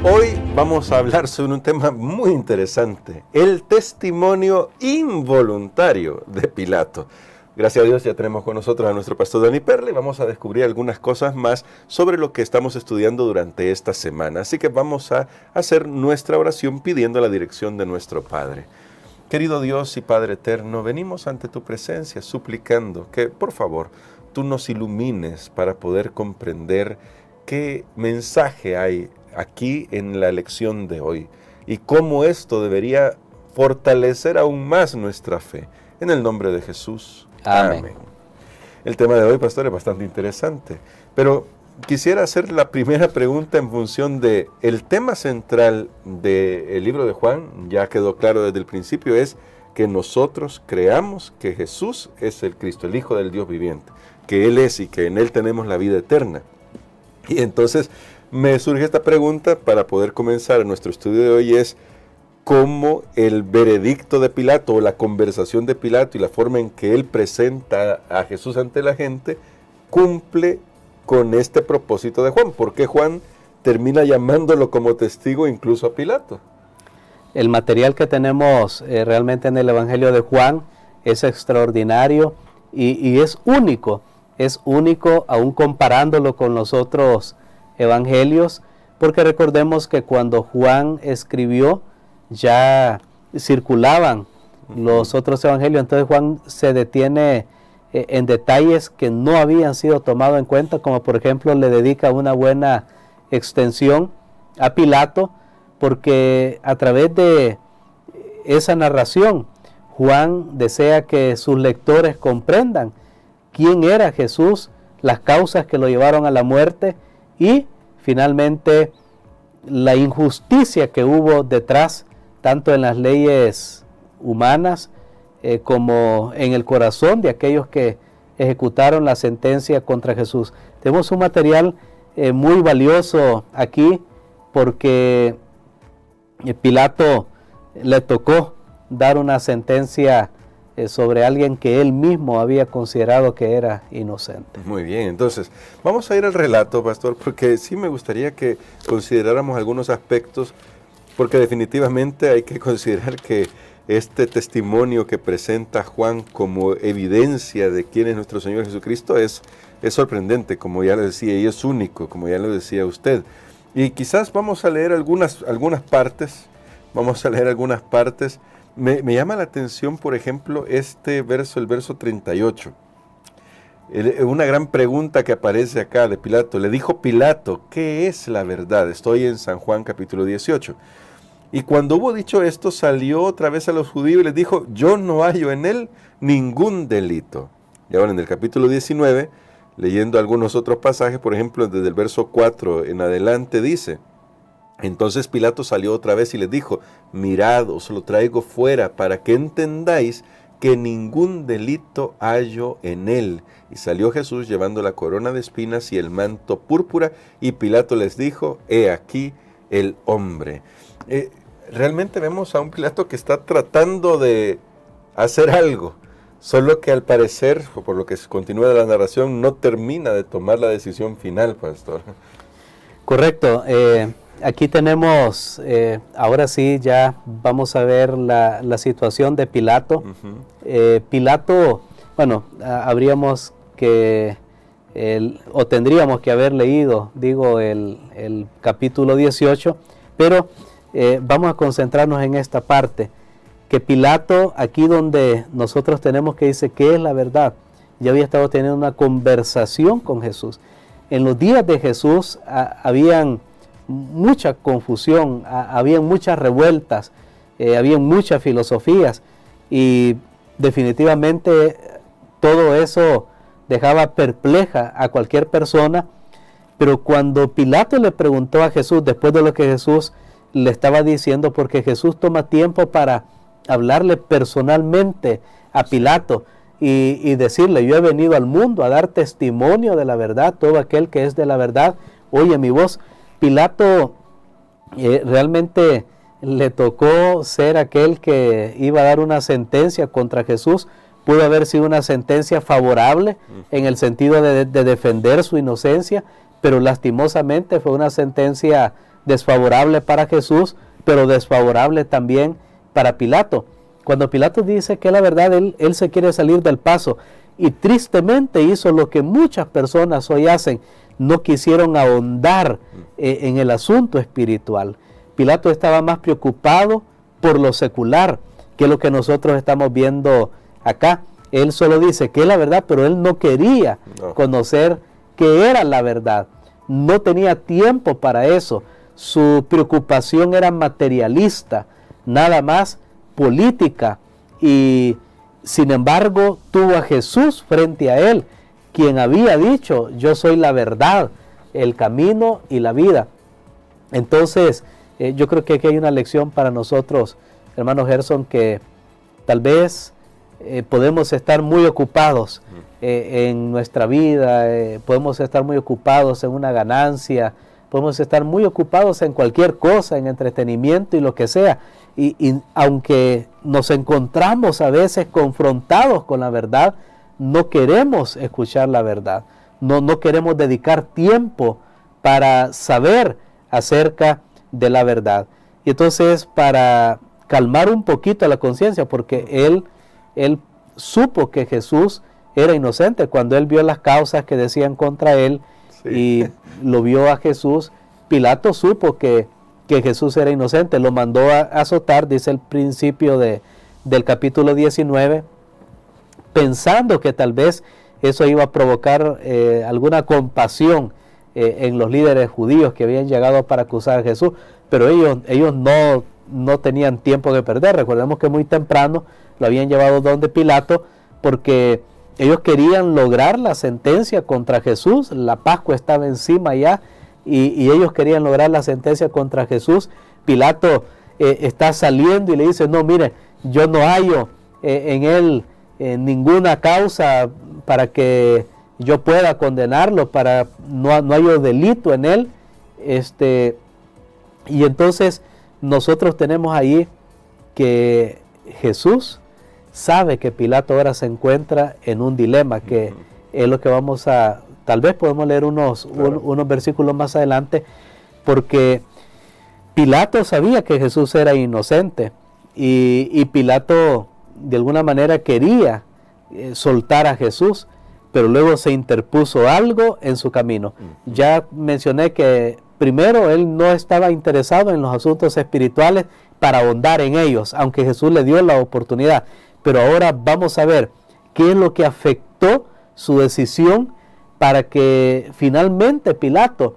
Hoy vamos a hablar sobre un tema muy interesante, el testimonio involuntario de Pilato. Gracias a Dios ya tenemos con nosotros a nuestro pastor Dani Perla y vamos a descubrir algunas cosas más sobre lo que estamos estudiando durante esta semana. Así que vamos a hacer nuestra oración pidiendo la dirección de nuestro Padre. Querido Dios y Padre eterno, venimos ante tu presencia suplicando que, por favor, tú nos ilumines para poder comprender qué mensaje hay aquí en la lección de hoy y cómo esto debería fortalecer aún más nuestra fe. En el nombre de Jesús. Amén. El tema de hoy, pastor, es bastante interesante, pero quisiera hacer la primera pregunta en función de el tema central del libro de Juan. Ya quedó claro desde el principio, es que nosotros creamos que Jesús es el Cristo, el Hijo del Dios viviente, que Él es y que en Él tenemos la vida eterna. Y entonces me surge esta pregunta para poder comenzar nuestro estudio de hoy, es cómo el veredicto de Pilato o la conversación de Pilato y la forma en que él presenta a Jesús ante la gente cumple con este propósito de Juan. ¿Por qué Juan termina llamándolo como testigo incluso a Pilato? El material que tenemos realmente en el Evangelio de Juan es extraordinario y es único aún comparándolo con los otros evangelios, porque recordemos que cuando Juan escribió ya circulaban los otros evangelios, entonces Juan se detiene en detalles que no habían sido tomados en cuenta, como por ejemplo le dedica una buena extensión a Pilato, porque a través de esa narración Juan desea que sus lectores comprendan quién era Jesús, las causas que lo llevaron a la muerte y finalmente la injusticia que hubo detrás, tanto en las leyes humanas como en el corazón de aquellos que ejecutaron la sentencia contra Jesús. Tenemos un material muy valioso aquí porque Pilato le tocó dar una sentencia sobre alguien que él mismo había considerado que era inocente. Muy bien, entonces vamos a ir al relato, pastor, porque sí me gustaría que consideráramos algunos aspectos, porque definitivamente hay que considerar que este testimonio que presenta Juan como evidencia de quién es nuestro Señor Jesucristo es sorprendente, como ya lo decía, y es único, como ya lo decía usted. Y quizás vamos a leer algunas partes, Me llama la atención, por ejemplo, este verso, el verso 38. Una gran pregunta que aparece acá de Pilato. Le dijo Pilato, ¿qué es la verdad? Estoy en San Juan capítulo 18. Y cuando hubo dicho esto, salió otra vez a los judíos y les dijo, yo no hallo en él ningún delito. Y ahora en el capítulo 19, leyendo algunos otros pasajes, por ejemplo, desde el verso 4 en adelante dice, entonces Pilato salió otra vez y les dijo, mirad, os lo traigo fuera para que entendáis que ningún delito hallo en él. Y salió Jesús llevando la corona de espinas y el manto púrpura, y Pilato les dijo, he aquí el hombre. Realmente vemos a un Pilato que está tratando de hacer algo, solo que al parecer, o por lo que continúa la narración, no termina de tomar la decisión final, pastor. Correcto. Aquí tenemos, ahora sí, ya vamos a ver la situación de Pilato. Pilato, bueno, habríamos que, o tendríamos que haber leído, el capítulo 18, pero vamos a concentrarnos en esta parte, que Pilato, aquí donde nosotros tenemos que dice, ¿qué es la verdad? Ya había estado teniendo una conversación con Jesús. En los días de Jesús habían mucha confusión, habían muchas revueltas, habían muchas filosofías y definitivamente todo eso dejaba perpleja a cualquier persona. Pero cuando Pilato le preguntó a Jesús, después de lo que Jesús le estaba diciendo, porque Jesús toma tiempo para hablarle personalmente a Pilato y decirle, yo he venido al mundo a dar testimonio de la verdad, todo aquel que es de la verdad, oye mi voz. Pilato realmente le tocó ser aquel que iba a dar una sentencia contra Jesús pudo haber sido una sentencia favorable en el sentido de defender su inocencia, pero lastimosamente fue una sentencia desfavorable para Jesús, pero desfavorable también para Pilato. Cuando Pilato dice que la verdad, él se quiere salir del paso, y tristemente hizo lo que muchas personas hoy hacen, no quisieron ahondar en el asunto espiritual. Pilato estaba más preocupado por lo secular que lo que nosotros estamos viendo acá. Él solo dice que es la verdad, pero él no quería conocer qué era la verdad. No tenía tiempo para eso. Su preocupación era materialista, nada más política, y sin embargo tuvo a Jesús frente a él, quien había dicho: yo soy la verdad, el camino y la vida. Entonces, yo creo que aquí hay una lección para nosotros, hermano Gerson, que tal vez podemos estar muy ocupados en nuestra vida, podemos estar muy ocupados en una ganancia, podemos estar muy ocupados en cualquier cosa, en entretenimiento y lo que sea, y aunque nos encontramos a veces confrontados con la verdad, no queremos escuchar la verdad, no queremos dedicar tiempo para saber acerca de la verdad. Y entonces, para calmar un poquito la conciencia, porque él supo que Jesús era inocente cuando él vio las causas que decían contra él, sí, y lo vio a Jesús. Pilato supo que Jesús era inocente, lo mandó a azotar, dice el principio del capítulo 19, pensando que tal vez eso iba a provocar alguna compasión en los líderes judíos que habían llegado para acusar a Jesús, pero ellos no tenían tiempo que perder. Recordemos que muy temprano lo habían llevado donde Pilato, porque ellos querían lograr la sentencia contra Jesús. La Pascua estaba encima ya, y ellos querían lograr la sentencia contra Jesús. Pilato está saliendo y le dice: no, mire, yo no hallo en él ninguna causa para que yo pueda condenarlo, no hallo delito en él. Y entonces nosotros tenemos ahí que Jesús sabe que Pilato ahora se encuentra en un dilema, que es lo que vamos a, tal vez podemos leer unos versículos más adelante, porque Pilato sabía que Jesús era inocente, y Pilato de alguna manera quería soltar a Jesús, pero luego se interpuso algo en su camino. Ya mencioné que primero él no estaba interesado en los asuntos espirituales para ahondar en ellos, aunque Jesús le dio la oportunidad. Pero ahora vamos a ver qué es lo que afectó su decisión para que finalmente Pilato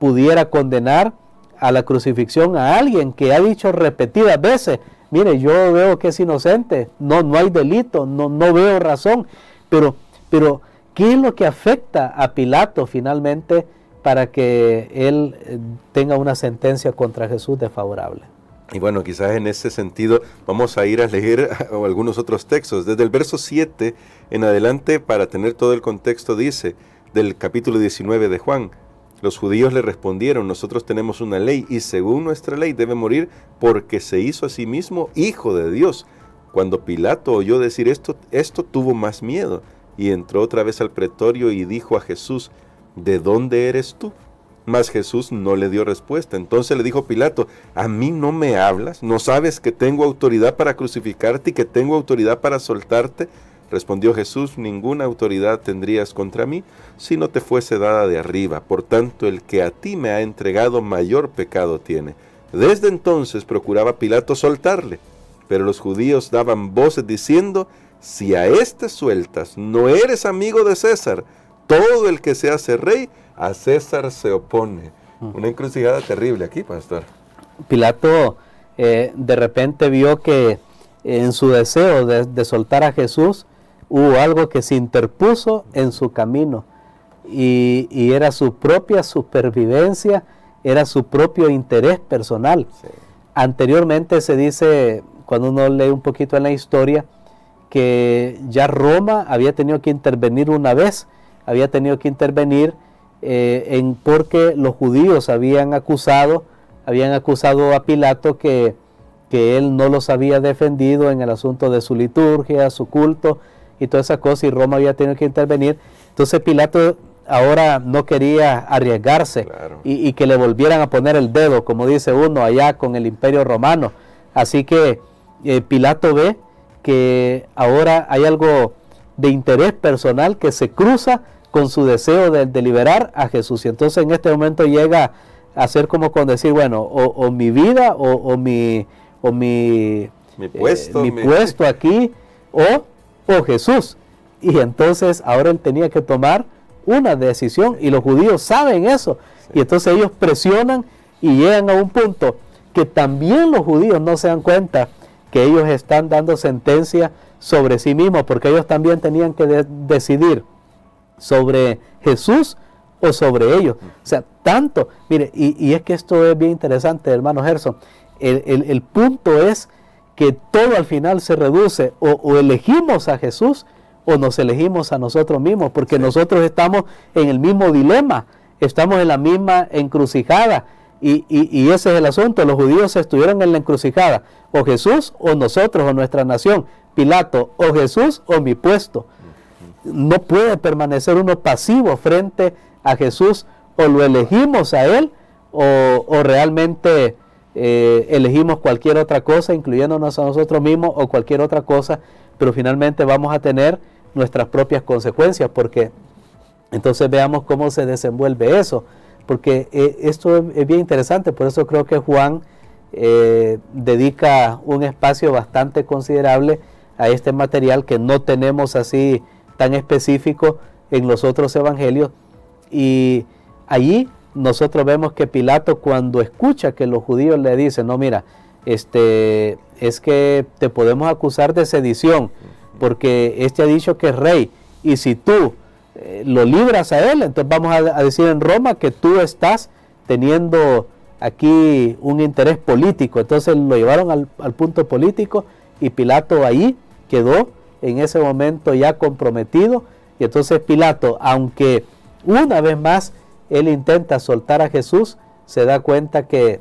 pudiera condenar a la crucifixión a alguien que ha dicho repetidas veces: mire, yo veo que es inocente, no hay delito, no veo razón. Pero ¿qué es lo que afecta a Pilato finalmente para que él tenga una sentencia contra Jesús desfavorable? Y bueno, quizás en ese sentido vamos a ir a leer algunos otros textos. Desde el verso 7 en adelante, para tener todo el contexto, dice, del capítulo 19 de Juan: los judíos le respondieron: nosotros tenemos una ley, y según nuestra ley debe morir, porque se hizo a sí mismo hijo de Dios. Cuando Pilato oyó decir esto tuvo más miedo, y entró otra vez al pretorio y dijo a Jesús: ¿de dónde eres tú? Mas Jesús no le dio respuesta. Entonces le dijo Pilato: ¿a mí no me hablas? ¿No sabes que tengo autoridad para crucificarte y que tengo autoridad para soltarte? Respondió Jesús: ninguna autoridad tendrías contra mí si no te fuese dada de arriba. Por tanto, el que a ti me ha entregado mayor pecado tiene. Desde entonces procuraba Pilato soltarle, pero los judíos daban voces diciendo: si a este sueltas, no eres amigo de César. Todo el que se hace rey, a César se opone. Una encrucijada terrible aquí, pastor. Pilato de repente vio que en su deseo de soltar a Jesús, hubo algo que se interpuso en su camino, y era su propia supervivencia, era su propio interés personal. Sí. Anteriormente se dice, cuando uno lee un poquito en la historia, que ya Roma había tenido que intervenir una vez, porque los judíos habían acusado a Pilato que él no los había defendido en el asunto de su liturgia, su culto, y toda esa cosa, y Roma había tenido que intervenir. Entonces Pilato ahora no quería arriesgarse, claro, y que le volvieran a poner el dedo, como dice uno allá con el Imperio Romano. Así que Pilato ve que ahora hay algo de interés personal que se cruza con su deseo de liberar a Jesús. Y entonces en este momento llega a ser como con decir, bueno, o mi vida o mi puesto aquí o Jesús. Y entonces ahora él tenía que tomar una decisión, y los judíos saben eso. Sí. Y entonces ellos presionan y llegan a un punto que también los judíos no se dan cuenta que ellos están dando sentencia sobre sí mismos, porque ellos también tenían que decidir sobre Jesús o sobre ellos. O sea, tanto, mire, y es que esto es bien interesante, hermano Gerson. El punto es que todo al final se reduce, o elegimos a Jesús o nos elegimos a nosotros mismos, porque sí, nosotros estamos en el mismo dilema, estamos en la misma encrucijada, y ese es el asunto. Los judíos estuvieron en la encrucijada, o Jesús o nosotros o nuestra nación. Pilato, o Jesús o mi puesto. No puede permanecer uno pasivo frente a Jesús, o lo elegimos a Él, o realmente elegimos cualquier otra cosa, incluyéndonos a nosotros mismos, o cualquier otra cosa, pero finalmente vamos a tener nuestras propias consecuencias, porque entonces veamos cómo se desenvuelve eso, porque esto es bien interesante. Por eso creo que Juan dedica un espacio bastante considerable a este material que no tenemos así tan específico en los otros evangelios. Y allí nosotros vemos que Pilato, cuando escucha que los judíos le dicen, no, mira, es que te podemos acusar de sedición, porque ha dicho que es rey, y si tú lo libras a él, entonces vamos a decir en Roma que tú estás teniendo aquí un interés político. Entonces lo llevaron al punto político, y Pilato ahí quedó en ese momento ya comprometido. Y entonces Pilato, aunque una vez más él intenta soltar a Jesús, se da cuenta que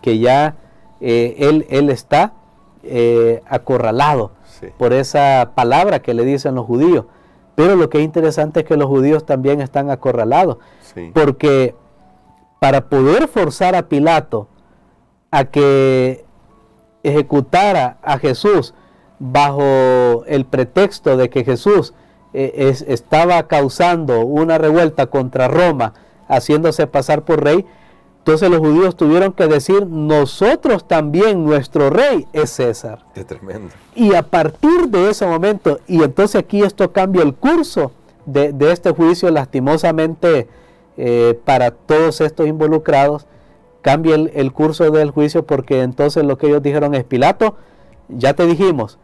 ya él está acorralado, sí, por esa palabra que le dicen los judíos. Pero lo que es interesante es que los judíos también están acorralados, sí, porque para poder forzar a Pilato a que ejecutara a Jesús bajo el pretexto de que Jesús estaba causando una revuelta contra Roma, haciéndose pasar por rey, entonces los judíos tuvieron que decir, nosotros también, nuestro rey es César. Qué tremendo. Y a partir de ese momento, y entonces aquí esto cambia el curso de este juicio, lastimosamente para todos estos involucrados, cambia el curso del juicio, porque entonces lo que ellos dijeron es, Pilato, ya te dijimos,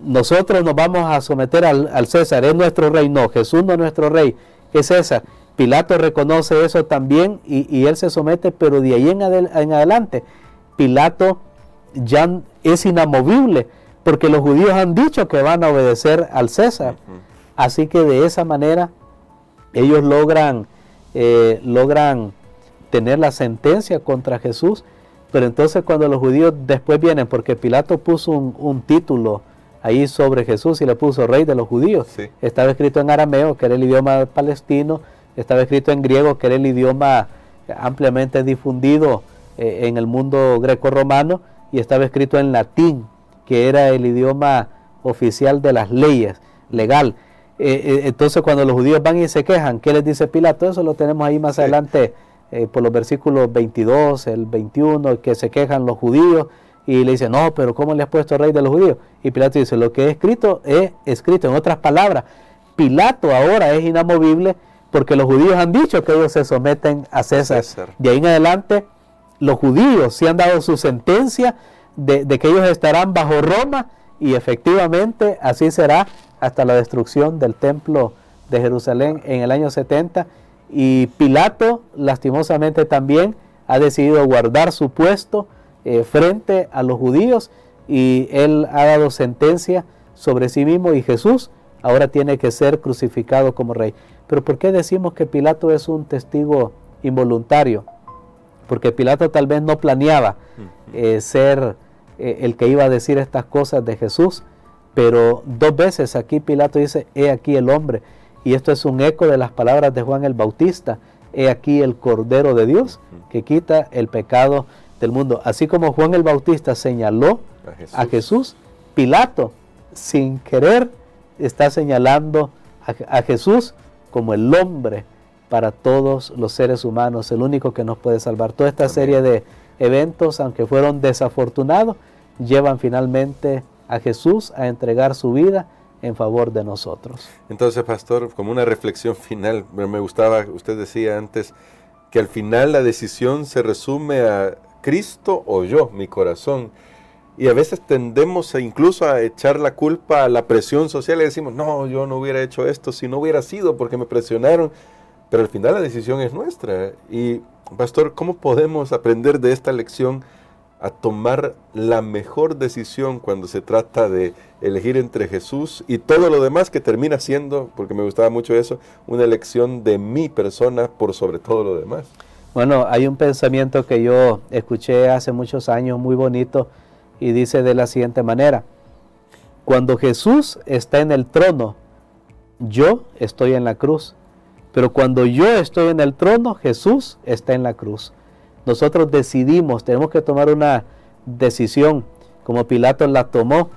nosotros nos vamos a someter al César, es nuestro rey. No, Jesús no es nuestro rey, es César. Pilato reconoce eso también, y él se somete, pero de ahí en adelante Pilato ya es inamovible, porque los judíos han dicho que van a obedecer al César. Así que de esa manera ellos logran tener la sentencia contra Jesús. Pero entonces cuando los judíos después vienen, porque Pilato puso un título ahí sobre Jesús y le puso rey de los judíos. Sí. Estaba escrito en arameo, que era el idioma palestino, estaba escrito en griego, que era el idioma ampliamente difundido en el mundo greco-romano, y estaba escrito en latín, que era el idioma oficial de las leyes, legal. Entonces cuando los judíos van y se quejan, ¿qué les dice Pilato? Eso lo tenemos ahí más adelante, por los versículos 22, el 21, que se quejan los judíos, y le dicen, no, pero ¿cómo le has puesto rey de los judíos? Y Pilato dice, lo que es escrito. En otras palabras, Pilato ahora es inamovible, porque los judíos han dicho que ellos se someten a César. De ahí en adelante, los judíos sí han dado su sentencia de que ellos estarán bajo Roma, y efectivamente así será hasta la destrucción del templo de Jerusalén en el año 70. Y Pilato, lastimosamente, también ha decidido guardar su puesto frente a los judíos, y él ha dado sentencia sobre sí mismo, y Jesús ahora tiene que ser crucificado como rey. Pero ¿por qué decimos que Pilato es un testigo involuntario? Porque Pilato tal vez no planeaba ser el que iba a decir estas cosas de Jesús, Pero 2 veces aquí Pilato dice, he aquí el hombre. Y esto es un eco de las palabras de Juan el Bautista. He aquí el Cordero de Dios que quita el pecado del mundo. Así como Juan el Bautista señaló a Jesús, Pilato, sin querer, está señalando a Jesús como el hombre para todos los seres humanos, el único que nos puede salvar. Toda esta serie de eventos, aunque fueron desafortunados, llevan finalmente a Jesús a entregar su vida en favor de nosotros. Entonces, pastor, como una reflexión final, me gustaba, usted decía antes, que al final la decisión se resume a Cristo o yo, mi corazón. Y a veces tendemos incluso a echar la culpa a la presión social y decimos, no, yo no hubiera hecho esto si no hubiera sido porque me presionaron. Pero al final la decisión es nuestra. Y, pastor, ¿cómo podemos aprender de esta lección a tomar la mejor decisión cuando se trata de elegir entre Jesús y todo lo demás que termina siendo, porque me gustaba mucho eso, una elección de mi persona por sobre todo lo demás? Bueno, hay un pensamiento que yo escuché hace muchos años muy bonito y dice de la siguiente manera: cuando Jesús está en el trono, yo estoy en la cruz, pero cuando yo estoy en el trono, Jesús está en la cruz. Nosotros decidimos, tenemos que tomar una decisión, como Pilato la tomó,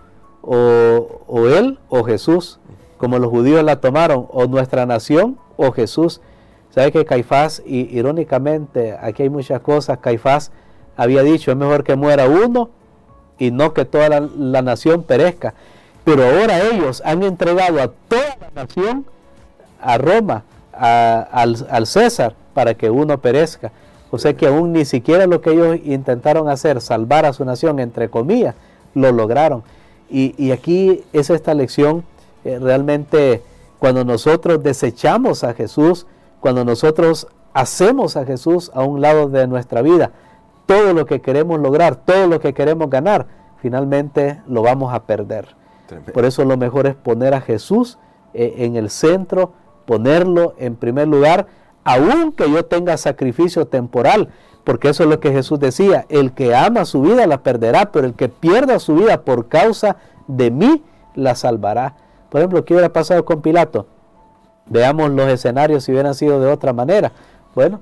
o él o Jesús, como los judíos la tomaron, o nuestra nación o Jesús. ¿Sabe que Caifás, y irónicamente, aquí hay muchas cosas, Caifás había dicho, es mejor que muera uno y no que toda la nación perezca? Pero ahora ellos han entregado a toda la nación a Roma, al César, para que uno perezca. O sea que aún ni siquiera lo que ellos intentaron hacer, salvar a su nación, entre comillas, lo lograron. Y aquí es esta lección, realmente cuando nosotros desechamos a Jesús, cuando nosotros hacemos a Jesús a un lado de nuestra vida, todo lo que queremos lograr, todo lo que queremos ganar, finalmente lo vamos a perder. Tremendo. Por eso lo mejor es poner a Jesús en el centro, ponerlo en primer lugar, aunque yo tenga sacrificio temporal, porque eso es lo que Jesús decía, el que ama su vida la perderá, pero el que pierda su vida por causa de mí, la salvará. Por ejemplo, ¿qué hubiera pasado con Pilato? Veamos los escenarios si hubieran sido de otra manera. Bueno,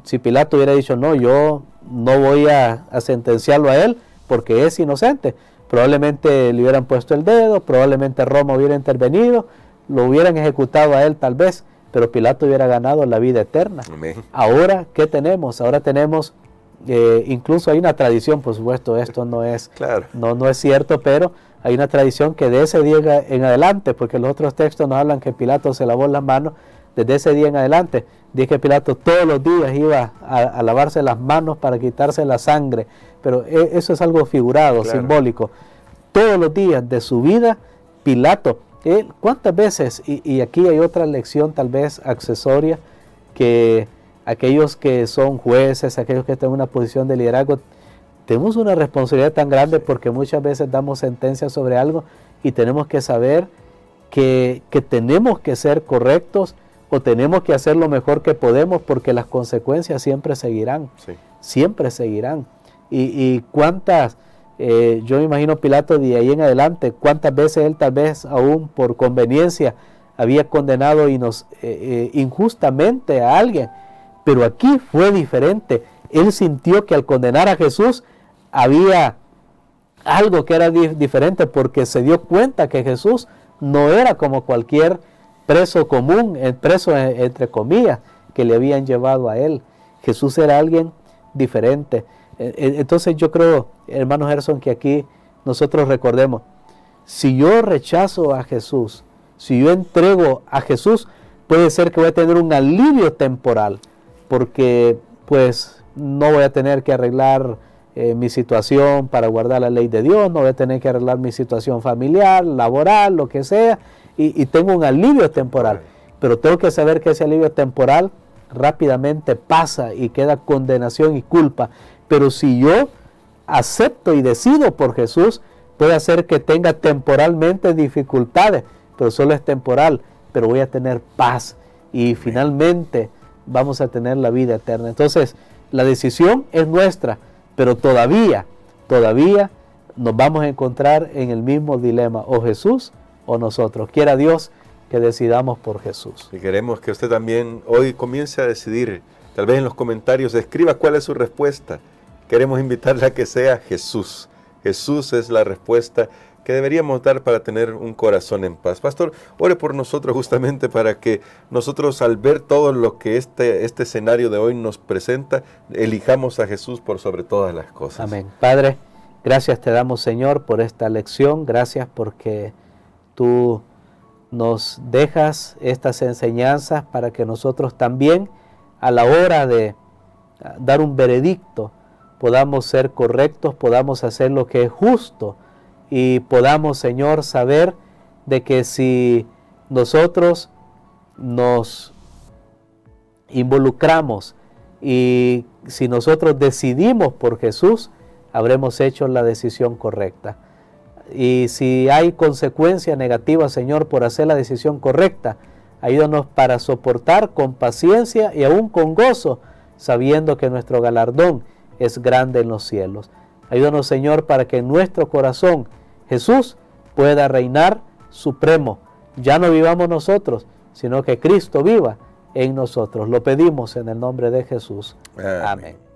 si Pilato hubiera dicho, no, yo no voy a sentenciarlo a él porque es inocente, probablemente le hubieran puesto el dedo, probablemente Roma hubiera intervenido, lo hubieran ejecutado a él tal vez, pero Pilato hubiera ganado la vida eterna. Amén. Ahora, ¿qué tenemos? Ahora tenemos, incluso hay una tradición, por supuesto, esto no es, claro, no es cierto, pero hay una tradición que de ese día en adelante, porque los otros textos nos hablan que Pilato se lavó las manos, desde ese día en adelante, dice que Pilato todos los días iba a lavarse las manos para quitarse la sangre, pero eso es algo figurado, claro, simbólico. Todos los días de su vida, Pilato, ¿cuántas veces? Y aquí hay otra lección tal vez accesoria, que aquellos que son jueces, aquellos que están en una posición de liderazgo, tenemos una responsabilidad tan grande porque muchas veces damos sentencias sobre algo y tenemos que saber que tenemos que ser correctos o tenemos que hacer lo mejor que podemos porque las consecuencias siempre seguirán, sí, siempre seguirán. Y cuántas... yo me imagino Pilato de ahí en adelante, cuántas veces él tal vez aún por conveniencia había condenado injustamente a alguien, pero aquí fue diferente. Él sintió que al condenar a Jesús había algo que era diferente porque se dio cuenta que Jesús no era como cualquier preso común, preso entre comillas, que le habían llevado a él. Jesús era alguien diferente. Entonces yo creo, hermano Gerson, que aquí nosotros recordemos, si yo rechazo a Jesús, si yo entrego a Jesús, puede ser que voy a tener un alivio temporal, porque pues no voy a tener que arreglar mi situación para guardar la ley de Dios, no voy a tener que arreglar mi situación familiar, laboral, lo que sea, y tengo un alivio temporal, pero tengo que saber que ese alivio temporal rápidamente pasa y queda condenación y culpa. Pero si yo acepto y decido por Jesús, puede hacer que tenga temporalmente dificultades, pero solo es temporal, pero voy a tener paz y finalmente vamos a tener la vida eterna. Entonces, la decisión es nuestra, pero todavía nos vamos a encontrar en el mismo dilema, o Jesús o nosotros. Quiera Dios que decidamos por Jesús. Y queremos que usted también hoy comience a decidir, tal vez en los comentarios, escriba cuál es su respuesta. Queremos invitarle a que sea Jesús. Jesús es la respuesta que deberíamos dar para tener un corazón en paz. Pastor, ore por nosotros justamente para que nosotros, al ver todo lo que este escenario de hoy nos presenta, elijamos a Jesús por sobre todas las cosas. Amén. Padre, gracias te damos, Señor, por esta lección. Gracias porque tú nos dejas estas enseñanzas para que nosotros también, a la hora de dar un veredicto, podamos ser correctos, podamos hacer lo que es justo y podamos, Señor, saber de que si nosotros nos involucramos y si nosotros decidimos por Jesús, habremos hecho la decisión correcta. Y si hay consecuencia negativa, Señor, por hacer la decisión correcta, ayúdanos para soportar con paciencia y aún con gozo, sabiendo que nuestro galardón es grande en los cielos. Ayúdanos, Señor, para que en nuestro corazón Jesús pueda reinar supremo. Ya no vivamos nosotros, sino que Cristo viva en nosotros. Lo pedimos en el nombre de Jesús. Amén.